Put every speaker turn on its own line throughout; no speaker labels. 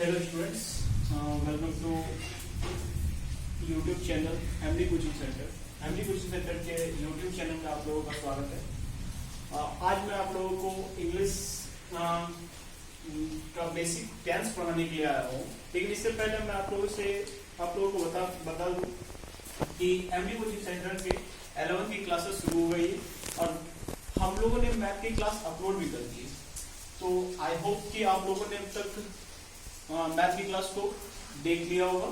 Hello students, welcome to YouTube channel MD coaching centre. MD coaching centre के YouTube channel में आप लोगों का स्वागत है। आज मैं आप लोगों को इंग्लिश का बेसिक टेंस पढ़ाने के लिए आया हूँ। लेकिन इससे पहले मैं आप लोगों को बता दूं कि एमडी कोचिंग सेंटर के 11th की क्लासेस शुरू हो गई है और हम लोगों ने मैथ की क्लास अपलोड भी कर दी है। तो आई होप कि आप लोगों ने अब तक मैथ की क्लास को देख लिया होगा,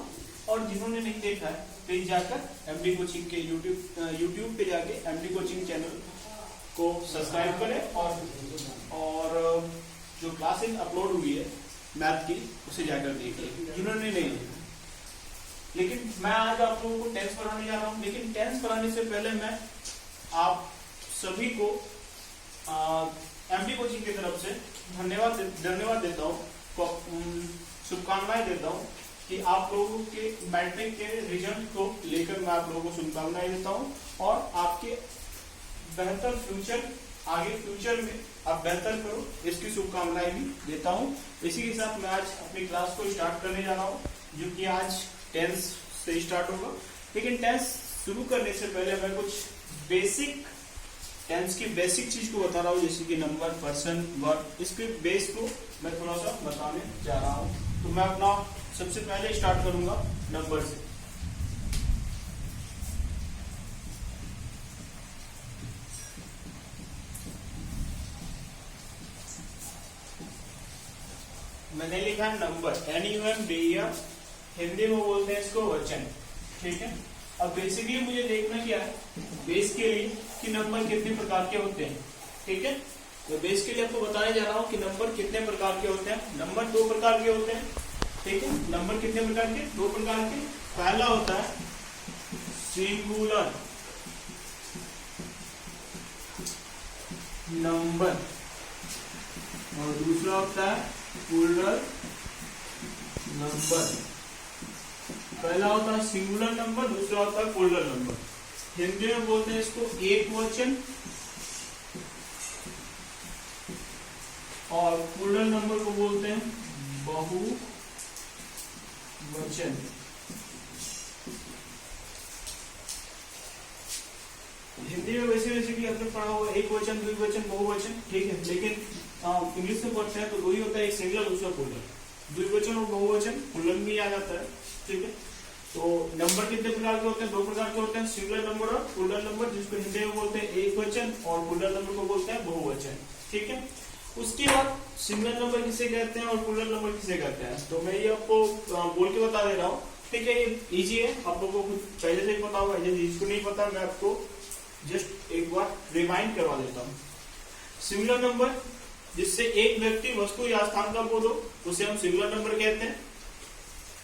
और जिन्होंने नहीं देखा है प्लीज जाकर एमडी कोचिंग के यूट्यूब पे जाके एमडी कोचिंग चैनल को सब्सक्राइब करें और जो क्लासेस अपलोड हुई है मैथ की उसे जाकर देखिए जिन्होंने नहीं देखा। लेकिन मैं आज आप लोगों को टेंस पढ़ाने जा रहा हूँ। लेकिन टेंस पढ़ाने से पहले मैं आप सभी को एमडी कोचिंग की तरफ से धन्यवाद देता हूँ, शुभकामनाएं देता हूँ कि आप लोगों के मैट्रिक के रिजल्ट को लेकर मैं आप लोगों को शुभकामनाएं देता हूँ और आपके बेहतर फ्यूचर में आप बेहतर करो, इसकी शुभकामनाएं भी देता हूँ। इसी के साथ मैं आज अपनी क्लास को स्टार्ट करने जा रहा हूँ, जो कि आज टेंस से स्टार्ट होगा। लेकिन टेंस शुरू करने से पहले मैं कुछ बेसिक टेंस की बेसिक चीज को बता रहा हूँ, जैसे कि नंबर, पर्सन, वर्ब। इसके बेस को मैं थोड़ा सा बताने जा रहा हूँ। तो मैं अपना सबसे पहले स्टार्ट करूंगा नंबर से। मैंने लिखा है नंबर, NUMBER, हिंदी में बोलते हैं इसको वचन। ठीक है। अब बेसिकली मुझे देखना क्या है बेस के लिए कि नंबर कितने प्रकार के होते हैं। ठीक है। तो बेस के लिए आपको बताने जा रहा हूँ कि नंबर कितने प्रकार के होते हैं। नंबर 2 प्रकार के होते हैं। ठीक है। नंबर कितने प्रकार के? 2 प्रकार के। पहला होता है सिंगुलर नंबर और दूसरा होता है प्लूरल नंबर। पहला होता है सिंगुलर नंबर, दूसरा होता है प्लूरल नंबर। हिंदी में बोलते हैं इसको एक वचन, और प्लूरल नंबर को बोलते हैं बहुवचन। हिंदी में वैसे कि आपने पढ़ा हुआ एक वचन, द्विवचन, बहुवचन। ठीक है। लेकिन इंग्लिश में पढ़ते हैं तो 2 ही होता है, एक सिंगुलर दूसरा प्लूरल। द्विवचन और बहुवचन प्लूरल भी आ जाता है। ठीक है। तो नंबर कितने प्रकार के होते हैं? 2 प्रकार के होते हैं, सिंगुलर नंबर और प्लूरल नंबर, जिसको हिंदी में बोलते हैं एक वचन और प्लूरल नंबर को बोलते हैं बहुवचन। ठीक है। उसके बाद सिंगुलर नंबर किसे कहते हैं और प्लूरल नंबर किसे कहते हैं, तो मैं ये आपको बोल के बता दे रहा हूँ। ठीक है। ये इजी है, आप लोगों को पहले से ही पता होगा। जिसको नहीं पता मैं आपको जस्ट एक बार रिमाइंड करवा देता हूँ। सिंगुलर नंबर जिससे एक व्यक्ति, वस्तु या स्थान का बोध हो उसे हम सिंगुलर नंबर कहते हैं।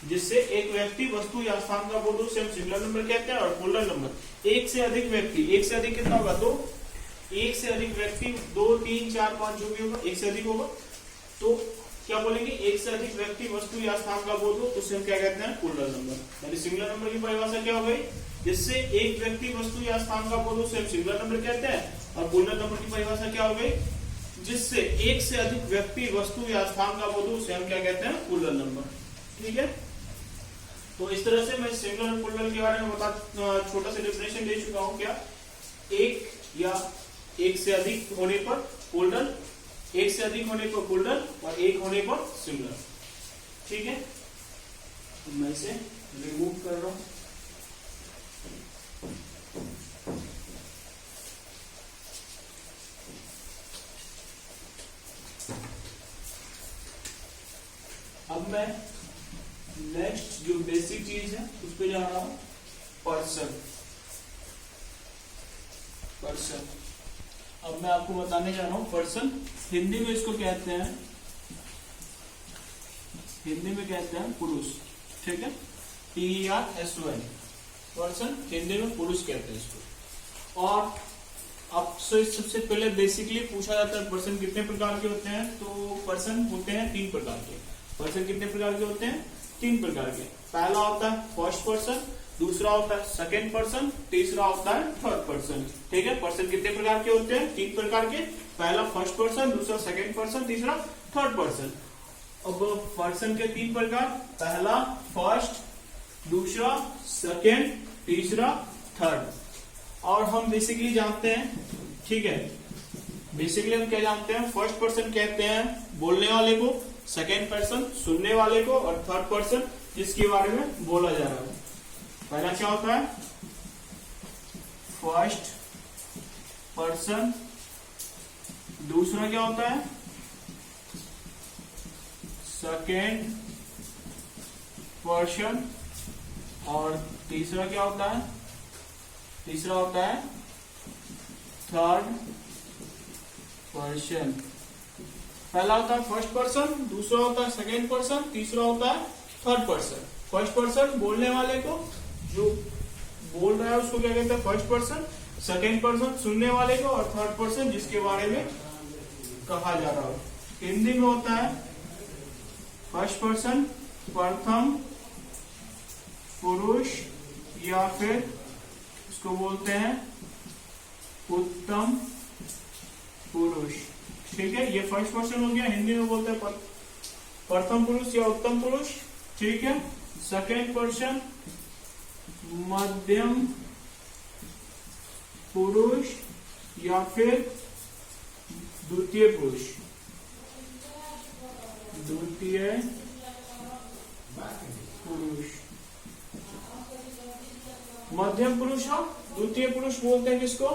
जिससे एक व्यक्ति, वस्तु या स्थान का बोध हो उसे हम सिंगुलर नंबर कहते हैं। और प्लूरल नंबर एक से अधिक व्यक्ति, एक से अधिक कितना होगा? 2। एक से अधिक व्यक्ति 2, 3, 4, 5 जो भी होगा, एक से अधिक होगा तो क्या बोलेंगे? एक से अधिक व्यक्ति, वस्तु या स्थान का बोध हो उसे हम क्या कहते हैं? Plural number. यानी सिंगुलर नंबर की परिभाषा क्या हो गई? जिससे एक व्यक्ति, वस्तु या स्थान का बोध हो उसे हम सिंगुलर नंबर कहते हैं। और प्लूरल नंबर की परिभाषा क्या हो गई? जिससे एक से अधिक व्यक्ति, वस्तु या स्थान का बोध हो उसे हम क्या कहते हैं? Plural number. ठीक है। तो इस तरह से मैं सिंगुलर और प्लूरल के बारे में छोटा सा डेफिनेशन दे चुका हूं। क्या? एक या एक से अधिक होने पर प्लूरल, एक से अधिक होने पर प्लूरल और एक होने पर सिंगुलर। ठीक है। तो मैं इसे रिमूव कर रहा हूं। अब मैं नेक्स्ट जो बेसिक चीज है उस पे जा रहा हूं, पर्सन। अब मैं आपको बताने जा रहा हूं पर्सन। हिंदी में इसको कहते हैं, पुरुष। ठीक है। PERSON, पर्सन हिंदी में पुरुष कहते हैं इसको। और अब सबसे पहले बेसिकली पूछा जाता है पर्सन कितने प्रकार के होते हैं, तो पर्सन होते हैं 3 प्रकार के। पर्सन कितने प्रकार के होते हैं? 3 प्रकार के। पहला होता है फर्स्ट पर्सन, दूसरा होता है सेकंड पर्सन, तीसरा होता है थर्ड पर्सन। ठीक है। पर्सन कितने प्रकार के होते हैं? 3 प्रकार के। पहला फर्स्ट पर्सन, दूसरा सेकंड पर्सन, तीसरा थर्ड पर्सन। अब पर्सन के 3 प्रकार, पहला फर्स्ट, दूसरा सेकेंड, तीसरा थर्ड। और हम बेसिकली जानते हैं, ठीक है, बेसिकली हम क्या जानते हैं, फर्स्ट पर्सन कहते हैं बोलने वाले को, सेकेंड पर्सन सुनने वाले को, और थर्ड पर्सन जिसके बारे में बोला जा रहा है। पहला क्या होता है, फर्स्ट पर्सन, दूसरा क्या होता है, सेकेंड पर्सन, और तीसरा क्या होता है, तीसरा होता है थर्ड पर्सन। पहला होता है फर्स्ट पर्सन, दूसरा होता है सेकेंड पर्सन, तीसरा होता है थर्ड पर्सन। फर्स्ट पर्सन बोलने वाले को, जो बोल रहा है उसको क्या कहते हैं, फर्स्ट पर्सन। सेकेंड पर्सन सुनने वाले को, और थर्ड पर्सन जिसके बारे में कहा जा रहा हो। हिंदी में होता है फर्स्ट पर्सन प्रथम पुरुष, या फिर इसको बोलते हैं उत्तम पुरुष। ठीक है, ये फर्स्ट पर्सन हो गया, हिंदी में बोलते हैं प्रथम पुरुष या उत्तम पुरुष। ठीक है, सेकेंड पर्सन मध्यम पुरुष या फिर द्वितीय पुरुष, द्वितीय पुरुष। मध्यम पुरुष और द्वितीय पुरुष बोलते हैं किसको,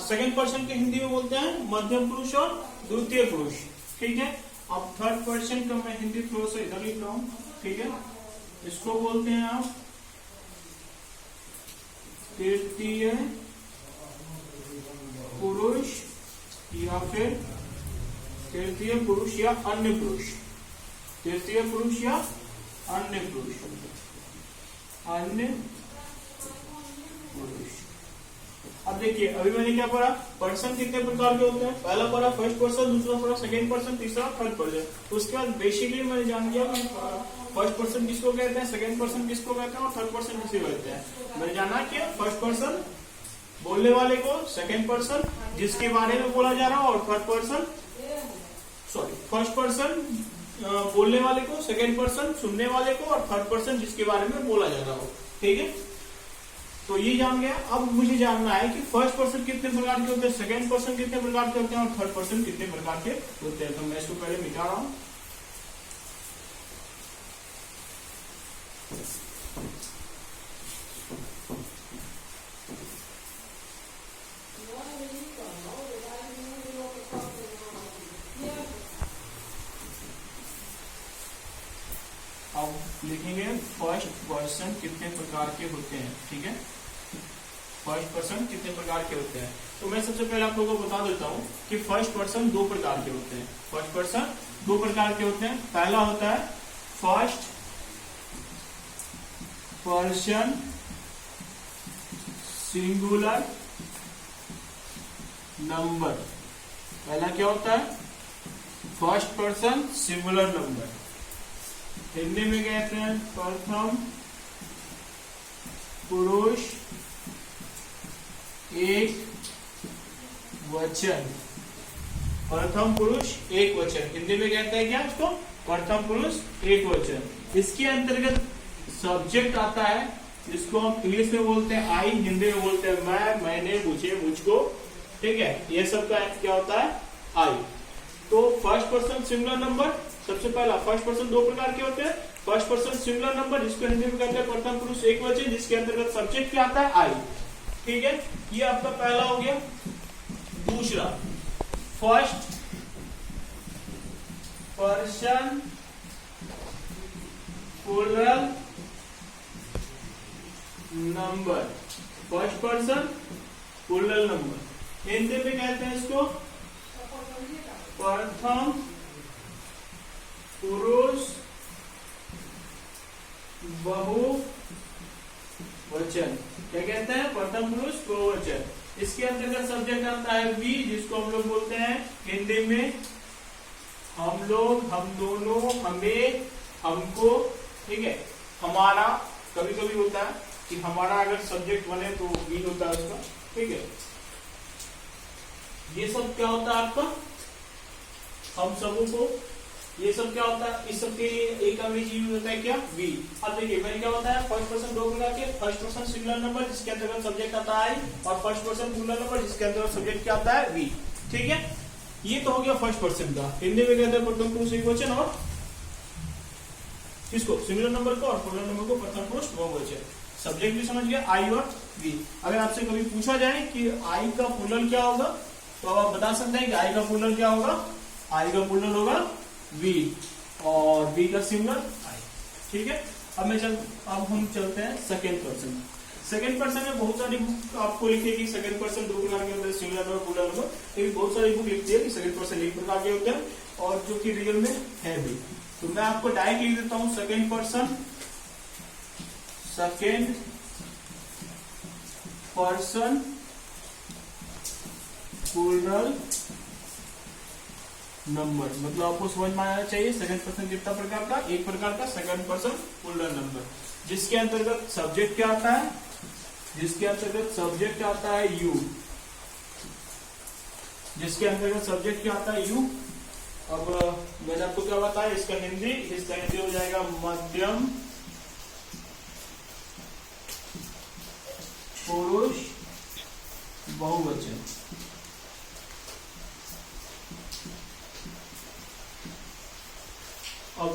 सेकेंड पर्सन के हिंदी में बोलते हैं मध्यम पुरुष और द्वितीय पुरुष। ठीक है, अब थर्ड पर्सन का मैं हिंदी थोड़ा सा इधर लिख रहा हूं। ठीक है, इसको बोलते हैं आप तृतीय पुरुष या फिर तृतीय पुरुष या अन्य पुरुष, तृतीय पुरुष या अन्य पुरुष, अन्य पुरुष। अब देखिए, अभी मैंने क्या पढ़ा, पर्सन कितने प्रकार के होते हैं, पहला पढ़ा फर्स्ट पर्सन, दूसरा पढ़ा सेकेंड पर्सन, तीसरा थर्ड पर्सन। उसके बाद बेसिकली मैंने जान लिया कि फर्स्ट पर्सन किसको कहते हैं, सेकेंड पर्सन किसको कहते हैं, और थर्ड पर्सन किसे कहते हैं। मैंने जाना कि फर्स्ट पर्सन बोलने वाले को, सेकेंड पर्सन जिसके बारे में बोला जा रहा हो, और थर्ड पर्सन फर्स्ट पर्सन बोलने वाले को, सेकेंड पर्सन सुनने वाले को, और थर्ड पर्सन जिसके बारे में बोला जा रहा हो। ठीक है, तो ये जान गया। अब मुझे जानना है कि फर्स्ट पर्सन कितने प्रकार के होते हैं, सेकेंड पर्सन कितने प्रकार के होते हैं, और थर्ड पर्सन कितने प्रकार के होते हैं। तो मैं इसको पहले मिटा रहा हूं। अब लिखेंगे फर्स्ट पर्सन कितने प्रकार के होते हैं। ठीक है, फर्स्ट पर्सन कितने प्रकार के होते हैं। तो मैं सबसे पहले आप लोगों को बता देता हूं कि फर्स्ट पर्सन 2 प्रकार के होते हैं। फर्स्ट पर्सन 2 प्रकार के होते हैं। पहला होता है फर्स्ट पर्सन सिंगुलर नंबर। पहला क्या होता है, first person singular number. Hindi में कहते हैं प्रथम पुरुष एक वचन। प्रथम पुरुष एक वचन, हिंदी में कहते हैं क्या इसको, प्रथम पुरुष एक वचन। इसके अंतर्गत सब्जेक्ट आता है, जिसको हम इंग्लिश में बोलते हैं आई, हिंदी में बोलते हैं मैं, मैंने, मुझे, मुझको। ठीक है, ये सब का क्या होता है, आई। तो फर्स्ट पर्सन सिंगुलर नंबर, सबसे पहला फर्स्ट पर्सन 2 प्रकार के होते हैं। फर्स्ट पर्सन सिंगुलर नंबर, जिसको हिंदी में कहते हैं प्रथम पुरुष एक वचन, जिसके अंतर्गत सब्जेक्ट क्या आता है, आई। ठीक है, ये आपका पहला हो गया। दूसरा first person plural number. First person plural number, Hindi में कहते हैं इसको प्रथम पुरुष बहुवचन। क्या कहते हैं, प्रथम पुरुष बहुवचन। इसके अंतर्गत सब्जेक्ट आता है वी, जिसको हम लोग बोलते हैं हिंदी में हम लोग, हम दोनों, हमें, हमको। ठीक है, हमारा कभी कभी होता है कि हमारा अगर सब्जेक्ट बने तो वी होता है उसका। ठीक है, ये सब क्या होता है आपका, हम सबों को ये सब क्या होता है, इस सब के एक अंग्रेजी यूज होता है क्या, वी। अब देखिए मैंने क्या होता है, फर्स्ट पर्सन दो प्रकार के, फर्स्ट पर्सन सिंगुलर नंबर जिसके अंतर्गत सब्जेक्ट आता है और फर्स्ट पर्सन प्लूरल नंबर जिसके अंतर्गत सब्जेक्ट क्या आता है, वी। ठीक है, ये तो हो गया फर्स्ट पर्सन का। हिंदी में कहते हैं प्रथम पुरुष एकवचन और किसको, सिंगुलर नंबर को और प्लूरल नंबर को प्रथम पुरुष बहुवचन। सब्जेक्ट भी समझ गया, आई और वी। अगर आपसे कभी पूछा जाए कि आई का प्लूरल क्या होगा तो आप बता सकते हैं कि आई का प्लूरल क्या होगा, आई का प्लूरल होगा वी और वी का सिंगुलर आई। ठीक है, अब हम चलते हैं सेकेंड पर्सन। सेकेंड पर्सन में बहुत सारी बुक आपको लिखेगी, सेकेंड पर्सन दो प्रकार के होते हैं, सिंगुलर और प्लूरल नंबर। लेकिन बहुत सारी बुक लिखती है कि सेकेंड पर्सन एक प्रकार के होते हैं और जो कि रियल में है भी। तो मैं आपको डायरेक्ट लिख देता हूं, second person, second person plural number. मतलब आपको समझ में आना चाहिए सेकंड पर्सन कितना प्रकार का, एक प्रकार का सेकंड पर्सन प्लूरल नंबर जिसके अंतर्गत सब्जेक्ट क्या आता है, जिसके अंतर्गत सब्जेक्ट आता है यू, जिसके अंतर्गत सब्जेक्ट क्या आता है यू। अब मैंने आपको क्या बताया, इसका हिंदी हो जाएगा मध्यम पुरुष बहुवचन। अब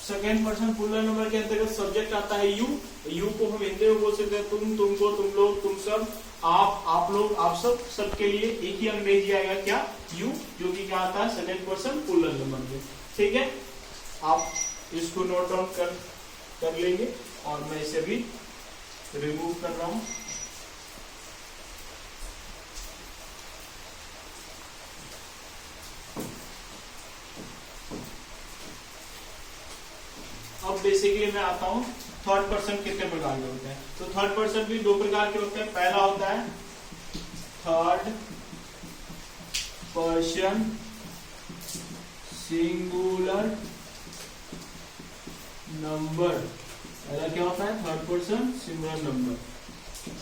सेकेंड पर्सन प्लूरल नंबर के अंतर्गत सब्जेक्ट आता है यू। यू को हम हिंदी में बोल सकते हैं तुम, तुमको, तुम लोग, तुम सब, आप लोग, आप सब। सबके लिए एक ही अंग्रेजी आएगा क्या, यू, जो कि क्या आता है सेकेंड पर्सन प्लूरल नंबर में। ठीक है, आप इसको नोट डाउन कर लेंगे और मैं इसे भी रिमूव कर रहा हूं। अब बेसिकली मैं आता हूं थर्ड पर्सन कितने प्रकार के होते हैं। तो थर्ड पर्सन भी दो प्रकार के होते हैं। पहला होता है थर्ड पर्सन सिंगुलर नंबर। पहला क्या होता है, थर्ड पर्सन सिंगुलर नंबर।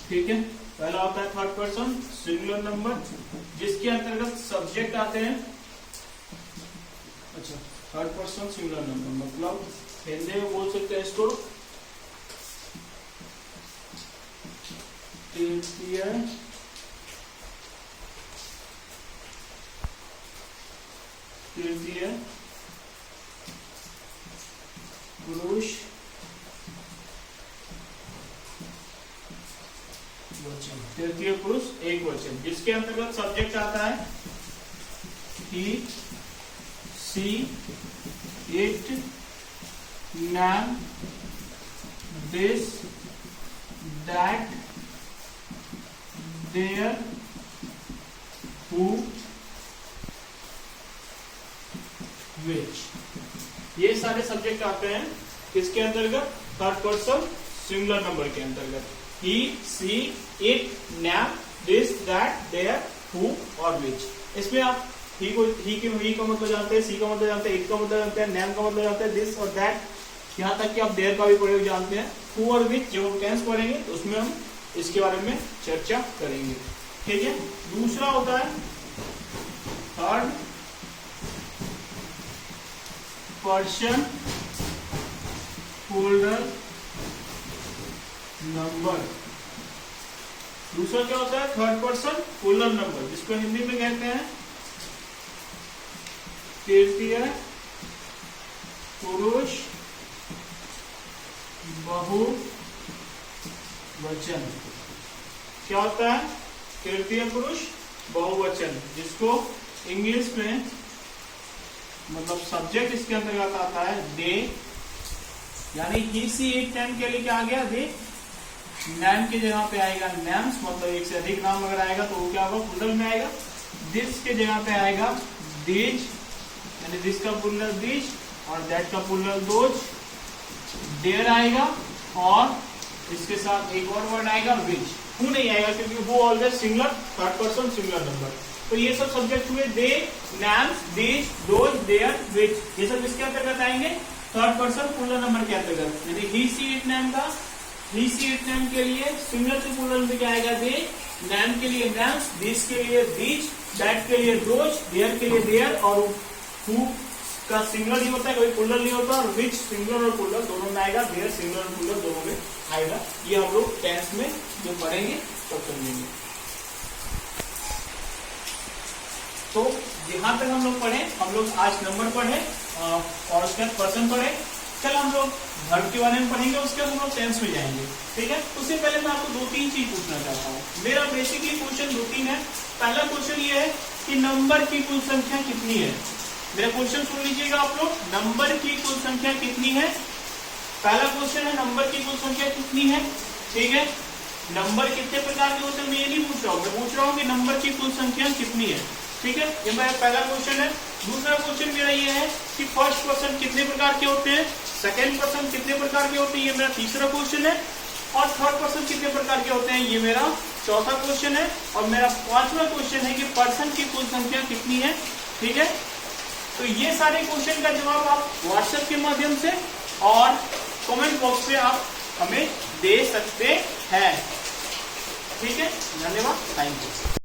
ठीक है, पहला होता है थर्ड पर्सन सिंगुलर नंबर जिसके अंतर्गत सब्जेक्ट आते हैं। अच्छा, थर्ड पर्सन सिंगुलर नंबर मतलब हिंदी में बोल सकते हैं इसको तृतीय पुरुष वचन, तृतीय पुरुष एक वचन जिसके अंतर्गत सब्जेक्ट आता है he, she, it, name, this, that, there, who, which. ये सारे सब्जेक्ट आते हैं किसके अंतर्गत, थर्ड पर्सन सिंगुलर नंबर के अंतर्गत। He, she, it, name, this, that, there, who और विच। इसमें आप ही का मतलब जानते हैं, सी का मतलब जानते हैं, इट का मतलब जानते हैं, नैम का मतलब जानते हैं, दिस और दैट, यहाँ तक कि आप देयर का भी प्रयोग जानते हैं। हु और विच जब हम टेंस पढ़ेंगे तो उसमें हम इसके बारे में चर्चा करेंगे। ठीक है, दूसरा होता है थर्ड पर्सन प्लूरल नंबर। दूसरा क्या होता है, थर्ड पर्सन प्लूरल नंबर जिसको हिंदी में कहते हैं तृतीय पुरुष बहुवचन। क्या होता है, तृतीय पुरुष बहुवचन जिसको इंग्लिश में मतलब सब्जेक्ट इसके अंतर्गत आता है दे, यानी ही, सी, इट, नैम के लिए क्या आ गया, दे। नैम की जगह पे आएगा नैम्स, मतलब एक से अधिक नाम अगर आएगा तो वो क्या होगा, प्लूरल में आएगा। दिस के जगह पे आएगा दीज, यानी दिस का प्लूरल दीज और दैट का प्लूरल दोज। देयर आएगा और इसके साथ एक और वर्ड आएगा विच। हु नहीं आएगा क्योंकि वो always singular, third person singular number. तो ये सब सब्जेक्ट हुए दे, नैम्स, दीज, दोज, देयर, विच। ये सब इसके अंतर्गत आएंगे थर्ड पर्सन प्लूरल नंबर के अंतर्गत। यानी ही, सी, इट, नैम का, ही, सी, इट, नैम के लिए सिंगुलर से प्लूरल में क्या आएगा, दे, नैम के लिए नैम्स, दिस के लिए दीज, दैट के लिए दोज, देयर के लिए देयर और हु का सिंगुलर ही होता है, कोई प्लूरल नहीं होता, और विच सिंगुलर और प्लूरल दोनों में आएगा, देयर सिंगुलर और प्लूरल दोनों में आएगा। ये हम लोग टेंस में जो पढ़ेंगे तब समझेंगे। तो जहां तक हम लोग पढ़े, हम लोग आज नंबर पढ़े और उसके बाद पर्सन पढ़े। कल हम लोग वर्ब के बारे में पढ़ेंगे, उसके बाद हम लोग टेंस में जाएंगे, ठीक है। उससे पहले मैं आपको 2-3 चीज पूछना चाहता हूँ। मेरा बेसिकली क्वेश्चन 2-3 है। पहला क्वेश्चन ये है कि नंबर की कुल संख्या कितनी है। मेरा क्वेश्चन सुन लीजिएगा आप लोग, नंबर की कुल संख्या कितनी है। पहला क्वेश्चन है नंबर की कुल संख्या कितनी है, ठीक है। नंबर कितने प्रकार के होते हैं मैं ये नहीं पूछ रहा हूँ, मैं पूछ रहा हूँ कि नंबर की कुल संख्या कितनी है, ठीक है। ये मेरा पहला क्वेश्चन है। दूसरा क्वेश्चन मेरा ये है कि फर्स्ट पर्सन कितने प्रकार के होते हैं, सेकंड पर्सन कितने प्रकार के होते हैं, ये मेरा तीसरा क्वेश्चन है। और थर्ड पर्सन कितने प्रकार के होते हैं, ये मेरा चौथा क्वेश्चन है। और मेरा पांचवा क्वेश्चन है कि पर्सन की कुल संख्या कितनी है, ठीक है। तो ये सारे क्वेश्चन का जवाब आप व्हाट्सएप के माध्यम से और कमेंट बॉक्स पे आप हमें दे सकते हैं, ठीक है। धन्यवाद, थैंक यू।